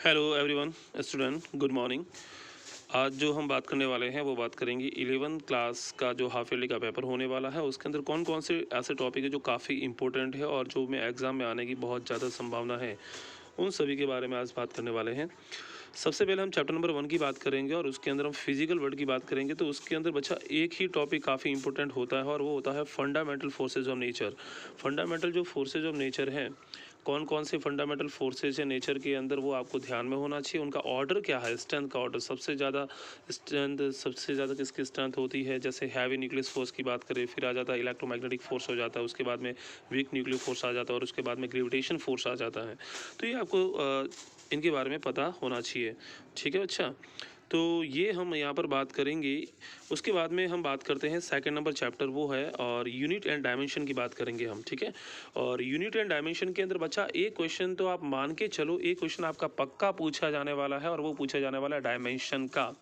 Hello everyone student good morning. आज जो हम बात करने वाले हैं वो बात करेंगे 11th क्लास का जो हाफ ईयरली का पेपर होने वाला है उसके अंदर कौन कौन से ऐसे टॉपिक है जो काफ़ी इंपॉर्टेंट है और जो में एग्ज़ाम में आने की बहुत ज़्यादा संभावना है, उन सभी के बारे में आज बात करने वाले हैं। सबसे पहले हम चैप्टर नंबर 1 की बात करेंगे और उसके अंदर हम फिजिकल वर्ल्ड की बात करेंगे। तो उसके अंदर बच्चा एक ही टॉपिक काफ़ी इंपॉर्टेंट होता है और वो होता है fundamental forces of nature. Fundamental जो फोर्सेज ऑफ नेचर हैं, कौन कौन से फंडामेंटल फोर्सेज है नेचर के अंदर, वो आपको ध्यान में होना चाहिए। उनका ऑर्डर क्या है, स्ट्रेंथ का ऑर्डर, सबसे ज़्यादा किसकी स्ट्रेंथ होती है। जैसे हैवी न्यूक्लियस फोर्स की बात करें, फिर आ जाता है इलेक्ट्रोमैग्नेटिक फोर्स हो जाता है, उसके बाद में वीक न्यूक्लियर फोर्स आ जाता है और उसके बाद में ग्रेविटेशन फोर्स आ जाता है। तो ये आपको इनके बारे में पता होना चाहिए। ठीक है अच्छा, तो ये हम यहाँ पर बात करेंगे। उसके बाद में हम बात करते हैं सेकंड नंबर चैप्टर, वो है और यूनिट एंड डायमेंशन की बात करेंगे हम। ठीक है, और यूनिट एंड डायमेंशन के अंदर बच्चा एक क्वेश्चन तो आप मान के चलो, एक क्वेश्चन आपका पक्का पूछा जाने वाला है और वो पूछा जाने वाला है डायमेंशन का।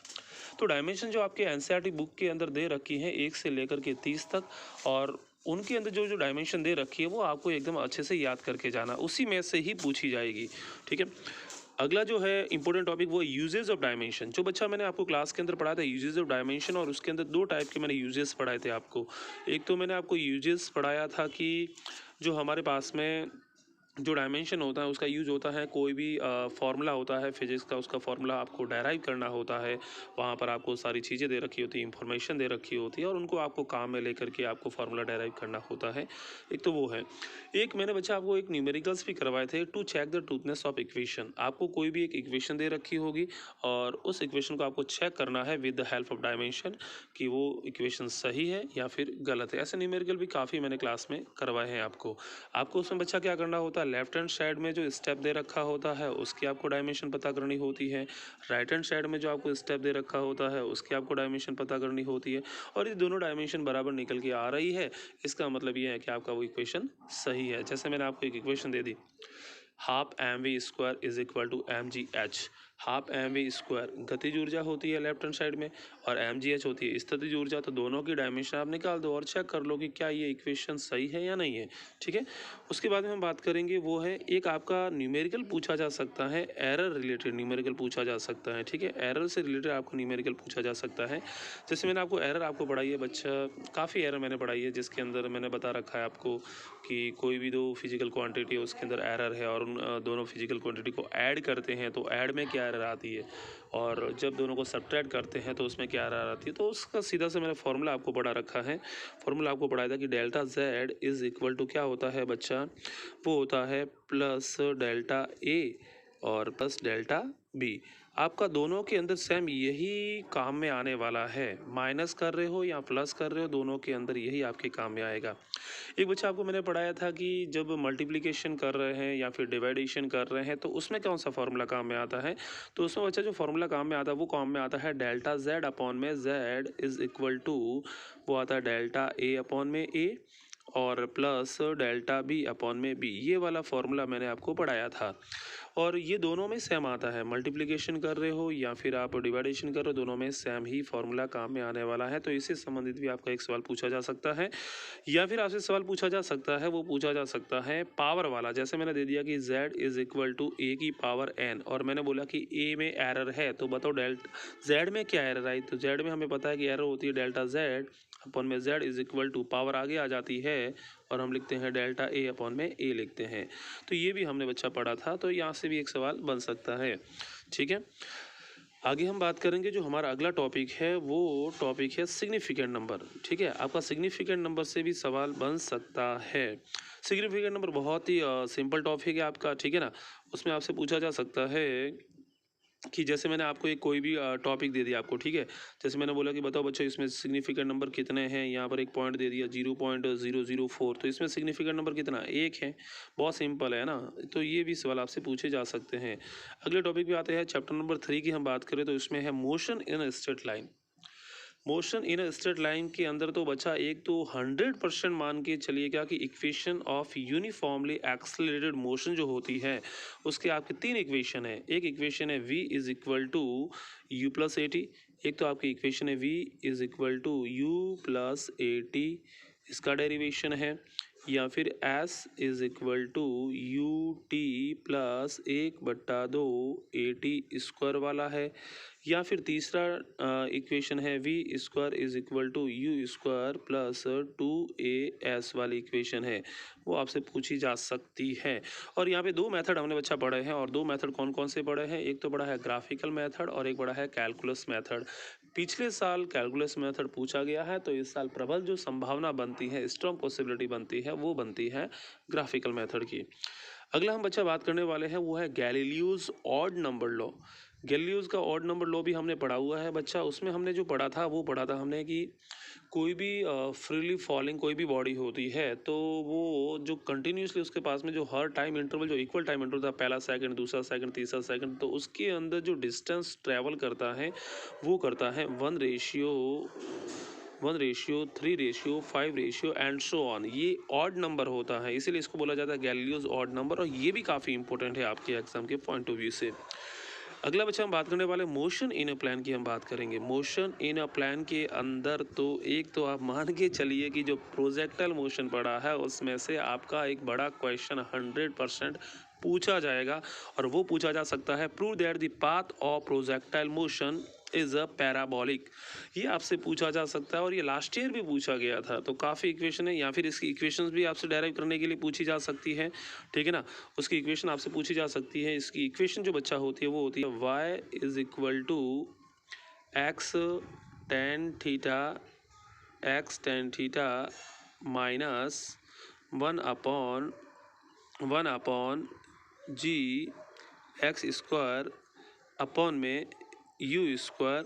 तो डायमेंशन जो आपके एनसीईआरटी बुक के अंदर दे रखी है 1 से लेकर के 30 तक, और उनके अंदर जो जो डायमेंशन दे रखी है वो आपको एकदम अच्छे से याद करके जाना, उसी में से ही पूछी जाएगी। ठीक है, अगला जो है इंपॉर्टेंट टॉपिक वो यूजेस ऑफ डायमेंशन। जो बच्चा मैंने आपको क्लास के अंदर पढ़ाया था यूजेस ऑफ डायमेंशन, और उसके अंदर 2 टाइप के मैंने यूजेस पढ़ाए थे आपको। एक तो मैंने आपको यूजेस पढ़ाया था कि जो हमारे पास में जो डायमेंशन होता है उसका यूज होता है, कोई भी फार्मूला होता है फिजिक्स का, उसका फार्मूला आपको डेराइव करना होता है। वहाँ पर आपको सारी चीज़ें दे रखी होती है, इंफॉर्मेशन दे रखी होती है और उनको आपको काम में लेकर के आपको फार्मूला डेराइव करना होता है। एक तो वो है। एक मैंने बच्चा आपको एक न्यूमेरिकल्स भी करवाए थे, to check the truthness of equation. आपको कोई भी एक इक्वेशन दे रखी होगी और उस इक्वेशन को आपको चेक करना है with the help of dimension कि वो इक्वेशन सही है या फिर गलत है। ऐसे न्यूमेरिकल भी काफ़ी मैंने क्लास में करवाए हैं आपको उसमें बच्चा क्या करना होता है, लेफ्ट हैंड साइड में जो स्टेप दे रखा होता है उसकी आपको डायमेंशन पता करनी होती है, राइट हैंड साइड में जो आपको स्टेप दे रखा होता है उसकी आपको डायमेंशन पता करनी होती है। और ये दोनों डायमेंशन बराबर निकल के आ रही है, इसका मतलब ये है कि आपका वो इक्वेशन सही है। जैसे मैंने आपको एक इक्वेशन दे दी, half M V square is equal to M G H. Half M V square गतिज ऊर्जा होती है लेफ्ट हैंड साइड में, और एम जी एच होती है स्थितिज ऊर्जा। तो दोनों की डायमेंशन आप निकाल दो और चेक कर लो कि क्या ये इक्वेशन सही है या नहीं है। ठीक है, उसके बाद में हम बात करेंगे वो है एक आपका न्यूमेरिकल पूछा जा सकता है, एरर रिलेटेड न्यूमेरिकल पूछा जा सकता है। ठीक है, एरर से रिलेटेड आपको न्यूमेरिकल पूछा जा सकता है। जैसे मैंने आपको एरर आपको पढ़ाई है बच्चा, काफ़ी एरर मैंने पढ़ाई है जिसके अंदर मैंने बता रखा है आपको कि कोई भी 2 फिजिकल क्वांटिटी है उसके अंदर एरर है और उन दोनों फिजिकल क्वांटिटी को ऐड करते हैं तो ऐड में क्या एरर आती है, और जब दोनों को सब्ट्रैक्ट करते हैं तो उसमें क्या एरर आती है। तो उसका सीधा से मैंने फॉर्मूला आपको पढ़ा रखा है। फॉर्मूला आपको पढ़ाया था कि delta Z is equal to क्या होता है बच्चा, वो होता है प्लस डेल्टा ए और प्लस डेल्टा बी। आपका दोनों के अंदर सेम यही काम में आने वाला है, माइनस कर रहे हो या प्लस कर रहे हो दोनों के अंदर यही आपके काम में आएगा। एक बच्चा आपको मैंने पढ़ाया था कि जब मल्टीप्लिकेशन कर रहे हैं या फिर डिवाइडेशन कर रहे हैं तो उसमें कौन सा फार्मूला काम में आता है। तो उसमें बच्चा जो फार्मूला काम में आता है वो काम में आता है डेल्टा जेड अपॉन में जेड इज इक्वल टू, वो आता है डेल्टा ए अपॉन में ए और प्लस डेल्टा बी अपॉन में बी। ये वाला फार्मूला मैंने आपको पढ़ाया था और ये दोनों में सेम आता है, मल्टीप्लिकेशन कर रहे हो या फिर आप डिवाइडेशन कर रहे हो, दोनों में सेम ही फार्मूला काम में आने वाला है। तो इससे संबंधित भी आपका एक सवाल पूछा जा सकता है, या फिर आपसे सवाल पूछा जा सकता है, वो पूछा जा सकता है पावर वाला। जैसे मैंने दे दिया कि z इज इक्वल टू ए की पावर n, और मैंने बोला कि a में एरर है तो बताओ डेल्टा z में क्या एरर आई। तो z में हमें पता है कि एरर होती है डेल्टा z अपॉन में z is equal to, power आगे आ जाती है और हम लिखते हैं डेल्टा a अपॉन में a लिखते हैं। तो ये भी हमने बच्चा पढ़ा था, तो यहाँ से भी एक सवाल बन सकता है। ठीक है, आगे हम बात करेंगे जो हमारा अगला टॉपिक है वो टॉपिक है सिग्निफिकेंट नंबर। ठीक है, आपका सिग्निफिकेंट नंबर से भी सवाल बन सकता है। सिग्निफिकेंट नंबर बहुत ही सिंपल टॉपिक है आपका। ठीक है ना, उसमें आपसे पूछा जा सकता है कि जैसे मैंने आपको एक कोई भी टॉपिक दे दिया आपको। ठीक है, जैसे मैंने बोला कि बताओ बच्चों इसमें सिग्निफिकेंट नंबर कितने हैं, यहाँ पर एक पॉइंट दे दिया 0.004, तो इसमें सिग्निफिकेंट नंबर कितना, एक है। बहुत सिंपल है ना, तो ये भी सवाल आपसे पूछे जा सकते हैं। अगले टॉपिक पे आते हैं, चैप्टर नंबर 3 की हम बात करें तो इसमें है motion in straight line. Motion in straight line के अंदर तो बच्चा एक तो 100% मान के चलिए क्या कि equation of uniformly accelerated motion जो होती है उसके आपके 3 इक्वेशन है। एक इक्वेशन है v is equal to U plus A T, एक तो आपकी इक्वेशन है v is equal to U plus A T, इसका डेरिवेशन है। या फिर S is equal to U T plus 1/2 AT² वाला है, या फिर तीसरा इक्वेशन है V² is equal to U² plus 2AS वाली इक्वेशन है, वो आपसे पूछी जा सकती है। और यहाँ पे दो मेथड हमने बच्चा पढ़े हैं, और दो मेथड कौन कौन से पढ़े हैं, एक तो बड़ा है ग्राफिकल मेथड और एक बड़ा है कैलकुलस मेथड। पिछले साल कैलकुलस मेथड पूछा गया है, तो इस साल प्रबल जो संभावना बनती है, स्ट्रॉन्ग पॉसिबिलिटी बनती है, वो बनती है ग्राफिकल मेथड की। अगला हम बच्चा बात करने वाले हैं वो है Galileo's odd number law. Galileo's का ऑड नंबर लॉ भी हमने पढ़ा हुआ है बच्चा। उसमें हमने जो पढ़ा था वो पढ़ा था हमने कि कोई भी फ्रीली फॉलिंग कोई भी बॉडी होती है, तो वो जो कंटिन्यूसली उसके पास में जो हर टाइम इंटरवल जो इक्वल टाइम इंटरवल था, पहला सेकंड, दूसरा सेकंड, तीसरा सेकंड, तो उसके अंदर जो डिस्टेंस ट्रैवल करता है वो करता है 1:3 5 एंड सो ऑन। ये ऑड नंबर होता है, इसीलिए इसको बोला जाता है गैलीलियोज ऑड नंबर, और ये भी काफ़ी इंपॉर्टेंट है आपके एग्जाम के पॉइंट ऑफ व्यू से। अगला बच्चा हम बात करने वाले मोशन इन अ प्लान की हम बात करेंगे। मोशन इन अ प्लान के अंदर तो एक तो आप मान के चलिए कि जो प्रोजेक्टाइल मोशन पड़ा है उसमें से आपका एक बड़ा क्वेश्चन 100% पूछा जाएगा, और वो पूछा जा सकता है prove that the path of projectile motion is a parabolic. ये आपसे पूछा जा सकता है, और ये लास्ट ईयर भी पूछा गया था। तो काफ़ी इक्वेशन है, या फिर इसकी इक्वेशंस भी आपसे डेराइव करने के लिए पूछी जा सकती है, ठीक है ना। उसकी इक्वेशन आपसे पूछी जा सकती है। इसकी इक्वेशन जो बच्चा होती है वो होती है y is equal to x tan theta minus 1/1 ji x² upon में U²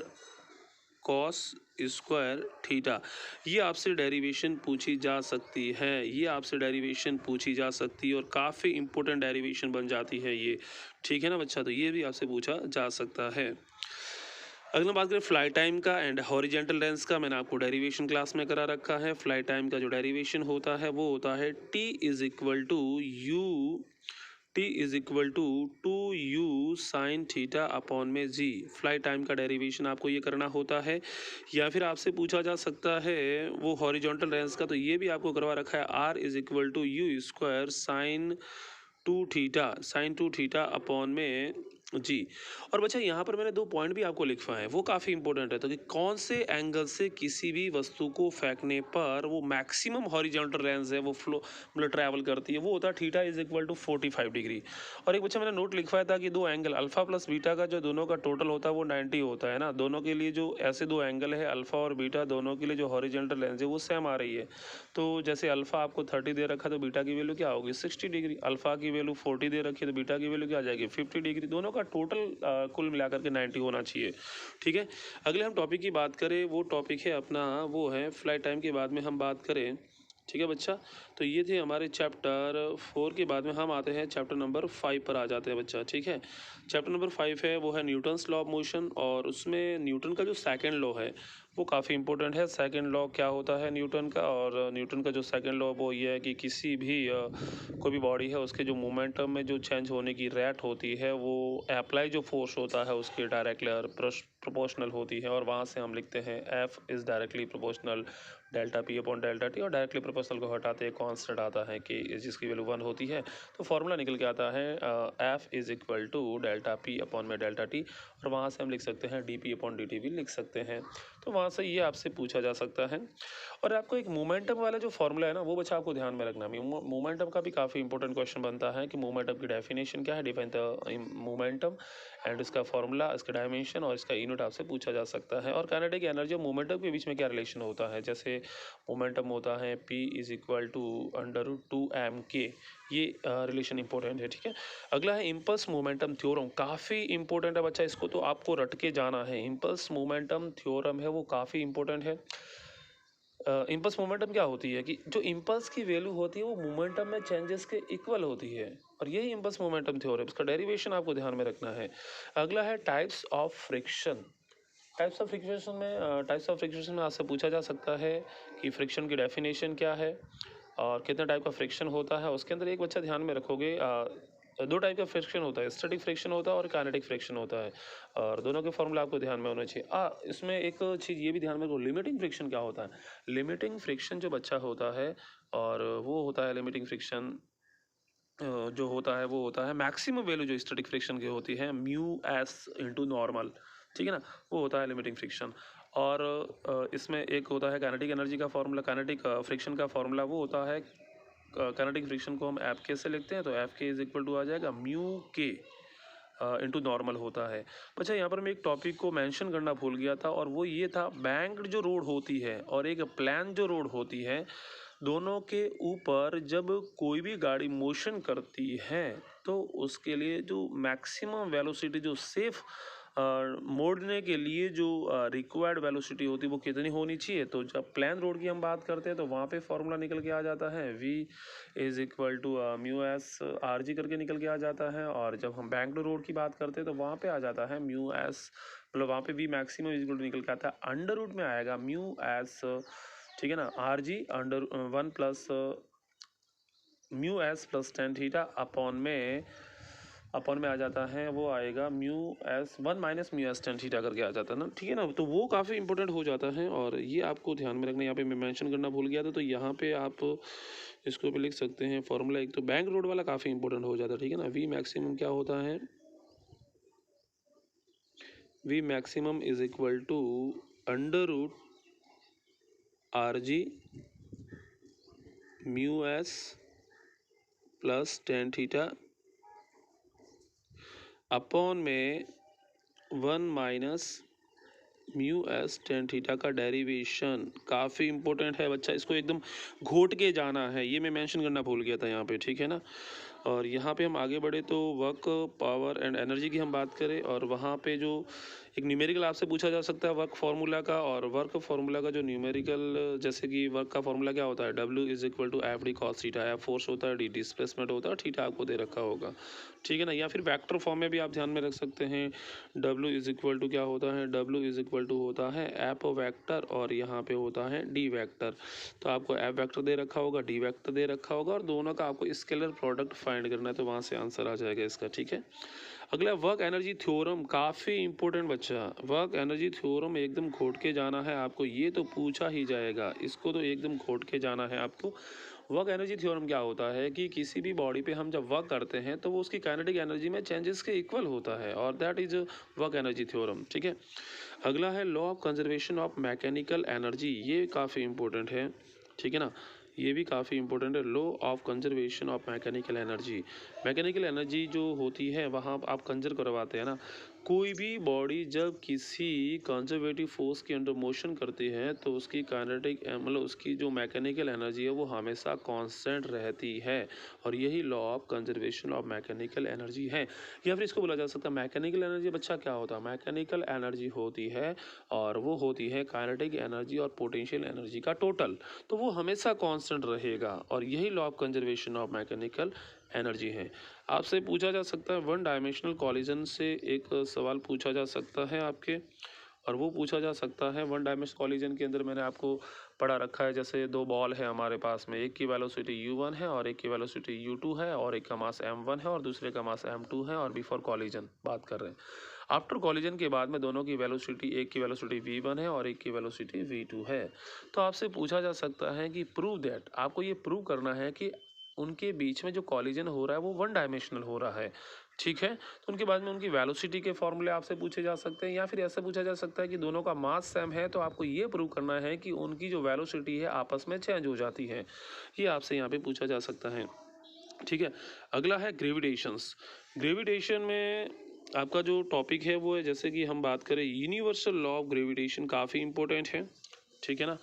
कॉस स्क्वायर थीटा। ये आपसे डेरिवेशन पूछी जा सकती है, ये आपसे डेरिवेशन पूछी जा सकती है, और काफ़ी इंपॉर्टेंट डेरिवेशन बन जाती है ये, ठीक है ना बच्चा। तो ये भी आपसे पूछा जा सकता है। अगला बात करें फ्लाई टाइम का एंड हॉरिजेंटल लेंस का। मैंने आपको डेरिवेशन क्लास में करा रखा है। फ्लाई टाइम का जो डेरिवेशन होता है वो होता है T is equal to 2U sine theta upon में जी। फ्लाई टाइम का डेरिवेशन आपको ये करना होता है, या फिर आपसे पूछा जा सकता है वो हॉरिजॉन्टल लेंस का, तो ये भी आपको करवा रखा है R is equal to U² sine 2 theta upon में जी। और बच्चा यहाँ पर मैंने दो पॉइंट भी आपको लिखवाए हैं, वो काफ़ी इंपॉर्टेंट है। तो कि कौन से एंगल से किसी भी वस्तु को फेंकने पर वो मैक्सिमम हॉरिजॉन्टल रेंज है वो फ्लो मतलब ट्रैवल करती है, वो होता है theta is equal to 45 degree. और एक बच्चा मैंने नोट लिखवाया था कि दो एंगल अल्फा प्लस बीटा का जो दोनों का टोटल होता है वो 90 होता है ना। दोनों के लिए जो ऐसे दो एंगल है अल्फा और बीटा, दोनों के लिए जो हॉरिजॉन्टल रेंज है वो सेम आ रही है। तो जैसे अल्फा आपको 30 दे रखा है तो बीटा की वैल्यू क्या होगी 60 डिग्री। अल्फा की वैल्यू 40 दे रखी है तो बीटा की वैल्यू क्या आ जाएगी 50 डिग्री। दोनों का टोटल कुल मिलाकर के 90 होना चाहिए, ठीक है। अगले हम टॉपिक की बात करें, वो टॉपिक है अपना वो है फ्लाइट टाइम के बाद में हम बात करें, ठीक है बच्चा। तो ये थे हमारे चैप्टर 4 के बाद में हम आते हैं चैप्टर नंबर 5 पर आ जाते हैं बच्चा, ठीक है। चैप्टर नंबर 5 है वो है न्यूटन्स लॉ ऑफ मोशन, और उसमें न्यूटन का जो सेकंड लॉ है वो काफ़ी इंपॉर्टेंट है। सेकंड लॉ क्या होता है न्यूटन का, और न्यूटन का जो सेकंड लॉ वो ये है कि किसी भी कोई भी बॉडी है उसके जो मोमेंटम में जो चेंज होने की रेट होती है वो अप्लाई जो फोर्स होता है उसके डायरेक्टली प्रोपोर्शनल होती है, और वहाँ से हम लिखते हैं F is directly proportional delta P upon delta T, और डायरेक्टली प्रोपोर्शनल को हटाते एक कॉन्स्टेंट आता है कि जिसकी वैल्यू 1 होती है, तो फॉर्मूला निकल के आता है F is equal to delta P upon में डेल्टा T, और वहाँ से हम लिख सकते हैं dP अपॉन dt भी लिख सकते हैं। तो वहाँ से ये आपसे पूछा जा सकता है। और आपको एक मोमेंटम वाला जो फॉर्मूला है ना वो बच्चा आपको ध्यान में रखना है। मोमेंटम का भी काफ़ी इंपॉर्टेंट क्वेश्चन बनता है कि मोमेंटम की डेफिनेशन क्या है, डिफाइन द मोमेंटम एंड इसका फॉर्मूला, इसका डायमेंशन और इसका यूनिट आपसे पूछा जा सकता है। और काइनेटिक एनर्जी और मोमेंटम के बीच में क्या रिलेशन होता है, जैसे मोमेंटम होता है P is equal to √2mk, ये रिलेशन इंपॉर्टेंट है, ठीक है। अगला है इम्पल्स मोमेंटम थ्योरम, काफ़ी इंपॉर्टेंट है बच्चा, इसको तो आपको रट के जाना है। इम्पल्स मोमेंटम थ्योरम है वो काफ़ी इंपॉर्टेंट है। इम्पल्स मोमेंटम क्या होती है कि जो इम्पल्स की वैल्यू होती है वो मोमेंटम में चेंजेस के इक्वल होती है, और यही इम्पल्स मोमेंटम थ्योरम, इसका डेरिवेशन आपको ध्यान में रखना है। अगला है types of friction. Types of friction में आपसे पूछा जा सकता है कि फ्रिक्शन की डेफिनेशन क्या है और कितने टाइप का फ्रिक्शन होता है। उसके अंदर एक बच्चा ध्यान में रखोगे दो टाइप का फ्रिक्शन होता है, स्टैटिक फ्रिक्शन होता है और काइनेटिक फ्रिक्शन होता है, और दोनों के फॉर्मूला आपको ध्यान में होना चाहिए। इसमें एक चीज़ ये भी ध्यान में रखो, लिमिटिंग फ्रिक्शन क्या होता है। लिमिटिंग फ्रिक्शन जो बच्चा होता है, और वो होता है लिमिटिंग फ्रिक्शन जो होता है वो होता है मैक्सिमम वैल्यू जो स्टैटिक फ्रिक्शन की होती है म्यू एस इंटू नॉर्मल, ठीक है ना, वो होता है लिमिटिंग फ्रिक्शन। और इसमें एक होता है काइनेटिक एनर्जी का फॉर्मूला, काइनेटिक फ्रिक्शन का फॉर्मूला वो होता है, काइनेटिक फ्रिक्शन को हम एफ के से लिखते हैं, तो एफ के इज इक्वल टू आ जाएगा म्यू के इंटू नॉर्मल होता है। अच्छा, यहाँ पर मैं एक टॉपिक को मेंशन करना भूल गया था, और वो ये था, बैंक्ड जो रोड होती है और एक प्लान जो रोड होती है, दोनों के ऊपर जब कोई भी गाड़ी मोशन करती है तो उसके लिए जो मैक्सिमम वेलोसिटी, जो सेफ मोड़ने के लिए जो रिक्वायर्ड वेलोसिटी होती है वो कितनी होनी चाहिए। तो जब प्लान रोड की हम बात करते हैं तो वहाँ पे फॉर्मूला निकल के आ जाता है, v is equal to mu s r g करके निकल के आ जाता है। और जब हम बैंगलोर रोड की बात करते हैं तो वहाँ पे आ जाता है म्यू एस, मतलब वहाँ पे v maximum is equal to निकल के आता है, अंडर रूट में आएगा म्यू एस, ठीक है ना, R G under 1 plus mu s plus tan theta upon में आ जाता है, वो आएगा mu S 1 minus mu s tan theta करके आ जाता है ना, ठीक है ना। तो वो काफ़ी इंपॉर्टेंट हो जाता है, और ये आपको ध्यान में रखना। यहाँ पे मैं मेंशन करना भूल गया था, तो यहाँ पे आप इसको भी लिख सकते हैं फॉर्मूला। एक तो बैंक रोड वाला काफ़ी इंपॉर्टेंट हो जाता है, ठीक है ना। वी मैक्सिमम क्या होता है, v maximum is equal to under root r g mu s plus tan theta upon में 1 minus mu s tan theta का डेरिवेशन। काफ़ी इंपॉर्टेंट है बच्चा, इसको एकदम घोट के जाना है, ये मैं मेंशन करना भूल गया था यहाँ पे, ठीक है ना। और यहाँ पे हम आगे बढ़े तो वर्क पावर एंड एनर्जी की हम बात करें, और वहाँ पे जो एक न्यूमेरिकल आपसे पूछा जा सकता है वर्क फार्मूला का, और वर्क फार्मूला का जो न्यूमेरिकल, जैसे कि वर्क का फार्मूला क्या होता है, W is equal to f d cos theta, f force होता है, डी डिस्प्लेसमेंट होता है, थीटा आपको दे रखा होगा, ठीक है ना। या फिर वेक्टर फॉर्म में भी आप ध्यान में रख सकते हैं, W इज इक्वल टू क्या होता है, W इज इक्वल टू होता है एफ वैक्टर, और यहाँ पे होता है डी वैक्टर। तो आपको एफ वैक्टर दे रखा होगा, डी वैक्टर दे रखा होगा, और दोनों का आपको स्केलर प्रोडक्ट फाइंड करना है, तो वहाँ से आंसर आ जाएगा इसका, ठीक है। अगला वर्क एनर्जी थ्योरम, काफ़ी इंपॉर्टेंट बच्चा, वर्क एनर्जी थ्योरम एकदम घोट के जाना है आपको, ये तो पूछा ही जाएगा, इसको तो एकदम घोट के जाना है आपको। वर्क एनर्जी थ्योरम क्या होता है कि किसी भी बॉडी पे हम जब वर्क करते हैं तो वो उसकी काइनेटिक एनर्जी में चेंजेस के इक्वल होता है, और that is work energy theorem, ठीक है। अगला है law of conservation of mechanical energy, ये काफ़ी इंपॉर्टेंट है, ठीक है ना, ये भी काफ़ी इंपॉर्टेंट है। Law of conservation of mechanical energy, mechanical energy जो होती है वहाँ आप कंजर्व करवाते हैं ना, कोई भी बॉडी जब किसी कंजर्वेटिव फोर्स के अंडर मोशन करती है तो उसकी काइनेटिक मतलब उसकी जो मैकेनिकल एनर्जी है वो हमेशा कांस्टेंट रहती है, और यही law of conservation of mechanical energy है। या फिर इसको बोला जा सकता है मैकेनिकल एनर्जी बच्चा क्या होता है, मैकेनिकल एनर्जी होती है, और वो होती है काइनेटिक एनर्जी और पोटेंशियल एनर्जी का टोटल, तो वो हमेशा कांस्टेंट रहेगा, और यही law of conservation of mechanical energy है। आपसे पूछा जा सकता है वन डायमेंशनल कॉलिजन से एक सवाल पूछा जा सकता है आपके, और वो पूछा जा सकता है वन डायमेंशनल कॉलिजन के अंदर मैंने आपको पढ़ा रखा है, जैसे दो बॉल है हमारे पास में, एक की वेलोसिटी u1 है और एक की वेलोसिटी u2 है, और एक का मास m1 है और दूसरे का मास m2 है, और बिफोर कॉलिजन बात कर रहे हैं। आफ्टर कॉलिजन के बाद में दोनों की वेलोसिटी, एक की वेलोसिटी v1 है और एक की वेलोसिटी v2 है। तो आपसे पूछा जा सकता है कि प्रूव दैट, आपको ये प्रूव करना है कि उनके बीच में जो कॉलिजन हो रहा है वो वन डायमेंशनल हो रहा है, ठीक है। तो उनके बाद में उनकी वेलोसिटी के फॉर्मूले आपसे पूछे जा सकते हैं, या फिर ऐसे पूछा जा सकता है कि दोनों का मास सेम है, तो आपको ये प्रूव करना है कि उनकी जो वेलोसिटी है आपस में चेंज हो जाती है, ये आपसे यहाँ पे पूछा जा सकता है, ठीक है। अगला है ग्रेविटेशंस। ग्रेविटेशन में आपका जो टॉपिक है वो है, जैसे कि हम बात करें यूनिवर्सल लॉ ऑफ ग्रेविटेशन, काफ़ी इंपॉर्टेंट है, ठीक है ना।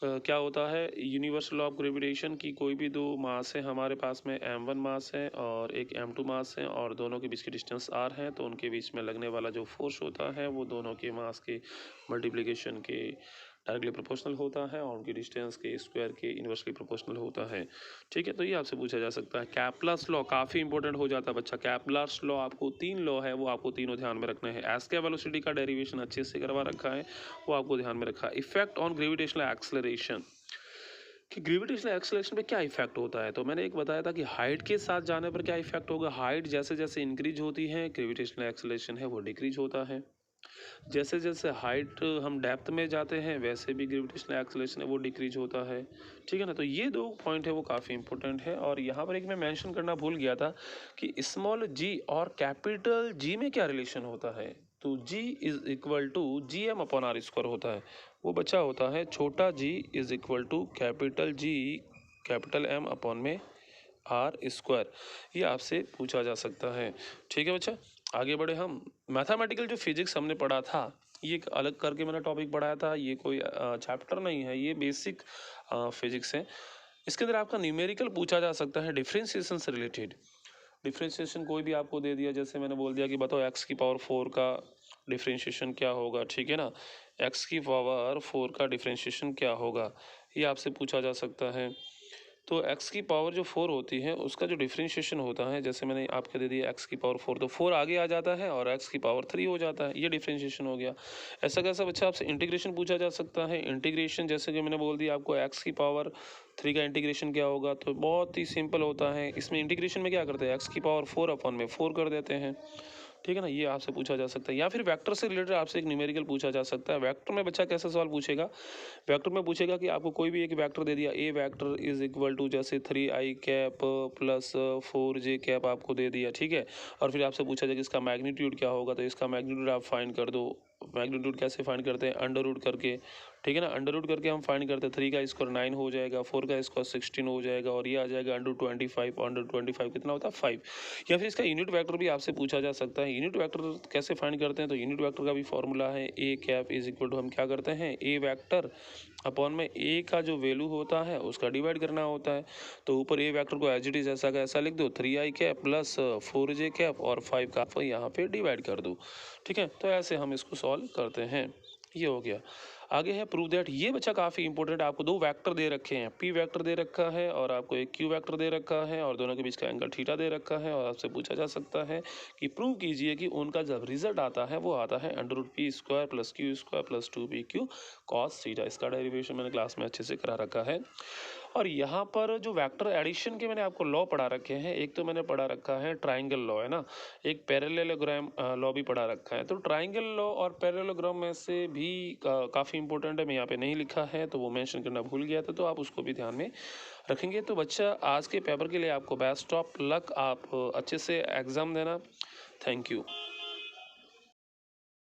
क्या होता है यूनिवर्सल लॉ ऑफ ग्रेविटेशन की, कोई भी दो मास है हमारे पास में, m1 मास है और एक m2 मास है, और दोनों के बीच की डिस्टेंस r है, तो उनके बीच में लगने वाला जो फोर्स होता है वो दोनों के मास के मल्टीप्लिकेशन के डायरेक्टली प्रोपोर्शनल होता है, और उनकी डिस्टेंस के स्क्वायर के इन्वर्सली प्रोपोर्शनल होता है, ठीक है। तो ये आपसे पूछा जा सकता है। कैप्लर्स लॉ काफ़ी इंपॉर्टेंट हो जाता है बच्चा, कैप्लर्स लॉ आपको 3 लॉ है वो आपको तीनों ध्यान में रखना है। एस के वेलोसिटी का डेरिवेशन अच्छे से करवा रखा है, वो आपको ध्यान में रखा है। इफेक्ट ऑन ग्रेविटेशनल एक्सेलरेशन, कि ग्रेविटेशनल एक्सेलरेशन पे क्या इफेक्ट होता है। तो मैंने एक बताया था कि हाइट के साथ जाने पर क्या इफेक्ट होगा। हाइट जैसे जैसे इंक्रीज होती है ग्रेविटेशनल एक्सेलरेशन है वो डिक्रीज होता है। जैसे जैसे हाइट हम डेप्थ में जाते हैं वैसे भी ग्रेविटेशनल एक्सेलरेशन है वो डिक्रीज होता है। ठीक है ना। तो ये दो पॉइंट है वो काफ़ी इंपॉर्टेंट है। और यहाँ पर एक मैं मेंशन करना भूल गया था कि स्मॉल जी और कैपिटल जी में क्या रिलेशन होता है। तो G is equal to G M upon R square होता है। वो बच्चा होता है छोटा G is equal to capital G capital M upon में आर स्क्वायर। ये आपसे पूछा जा सकता है। ठीक है बच्चा, आगे बढ़े हम। मैथमेटिकल जो फिजिक्स हमने पढ़ा था ये एक अलग करके मैंने टॉपिक पढ़ाया था। ये कोई चैप्टर नहीं है, ये बेसिक फिजिक्स है। इसके अंदर आपका न्यूमेरिकल पूछा जा सकता है डिफरेंशिएशन से रिलेटेड। डिफरेंशिएशन कोई भी आपको दे दिया, जैसे मैंने बोल दिया कि बताओ एक्स की पावर 4 का डिफरेंशिएशन क्या होगा। ठीक है ना, एक्स की पावर 4 का डिफरेंशिएशन क्या होगा, ये आपसे पूछा जा सकता है। तो x की पावर जो 4 होती है उसका जो डिफरेंशिएशन होता है, जैसे मैंने आपके दे दिया x की पावर 4, तो 4 आगे आ जाता है और x की पावर 3 हो जाता है। ये डिफरेंशिएशन हो गया। ऐसा कैसा बच्चा आपसे इंटीग्रेशन पूछा जा सकता है। इंटीग्रेशन जैसे कि मैंने बोल दिया आपको x की पावर 3 का इंटीग्रेशन क्या होगा, तो बहुत ही सिंपल होता है। इसमें इंटीग्रेशन में क्या करते हैं, x की पावर 4 अपॉन में 4 कर देते हैं। ठीक है ना, ये आपसे पूछा जा सकता है। या फिर वेक्टर से रिलेटेड आपसे एक न्यूमेरिकल पूछा जा सकता है। वेक्टर में बच्चा कैसा सवाल पूछेगा, वेक्टर में पूछेगा कि आपको कोई भी एक वेक्टर दे दिया, ए वेक्टर इज इक्वल टू जैसे 3i cap plus 4j cap आपको दे दिया। ठीक है, और फिर आपसे पूछा जाए कि इसका मैग्नीट्यूड क्या होगा, तो इसका मैग्नीट्यूड आप फाइंड कर दो। मैग्नीट्यूड कैसे फाइंड करते हैं, अंडर रूट करके। ठीक है ना, अंडर रूट करके हम फाइंड करते हैं। 3 का स्क्वायर 9 हो जाएगा, 4 का स्क्वायर 16 हो जाएगा, और ये आ जाएगा अंडर 25। अंडर 25 कितना होता है 5। या फिर इसका यूनिट वेक्टर भी आपसे पूछा जा सकता है। यूनिट वेक्टर कैसे फाइंड करते हैं, तो यूनिट वेक्टर का भी फॉर्मूला है A cap is equal to, हम क्या करते हैं ए वेक्टर अपॉन में ए का जो वैल्यू होता है उसका डिवाइड करना होता है। तो ऊपर ए वेक्टर को एज इट इज ऐसा का ऐसा लिख दो, 3i cap plus 4j cap और 5 का यहाँ पे डिवाइड कर दो। ठीक है, तो ऐसे हम इसको सॉल्व करते हैं। ये हो गया। आगे है प्रूव दैट। ये बच्चा काफ़ी इंपॉर्टेंट है। आपको दो वेक्टर दे रखे हैं, पी वेक्टर दे रखा है और आपको एक क्यू वेक्टर दे रखा है, और दोनों के बीच का एंगल थीटा दे रखा है। और आपसे पूछा जा सकता है कि प्रूव कीजिए कि उनका जब रिजल्ट आता है वो आता है under root p square plus q square plus 2pq cos theta. इसका डेरिवेशन मैंने क्लास में अच्छे से करा रखा है। और यहाँ पर जो वेक्टर एडिशन के मैंने आपको लॉ पढ़ा रखे हैं, एक तो मैंने पढ़ा रखा है ट्राइंगल लॉ, है ना, एक पैरेललोग्राम लॉ भी पढ़ा रखा है। तो ट्राइंगल लॉ और पैरेललोग्राम में से भी काफ़ी इंपॉर्टेंट है, मैं यहाँ पे नहीं लिखा है तो वो मेंशन करना भूल गया था, तो आप उसको भी ध्यान में रखेंगे। तो बच्चा आज के पेपर के लिए आपको बेस्ट ऑफ लक, आप अच्छे से एग्ज़ाम देना। Thank you.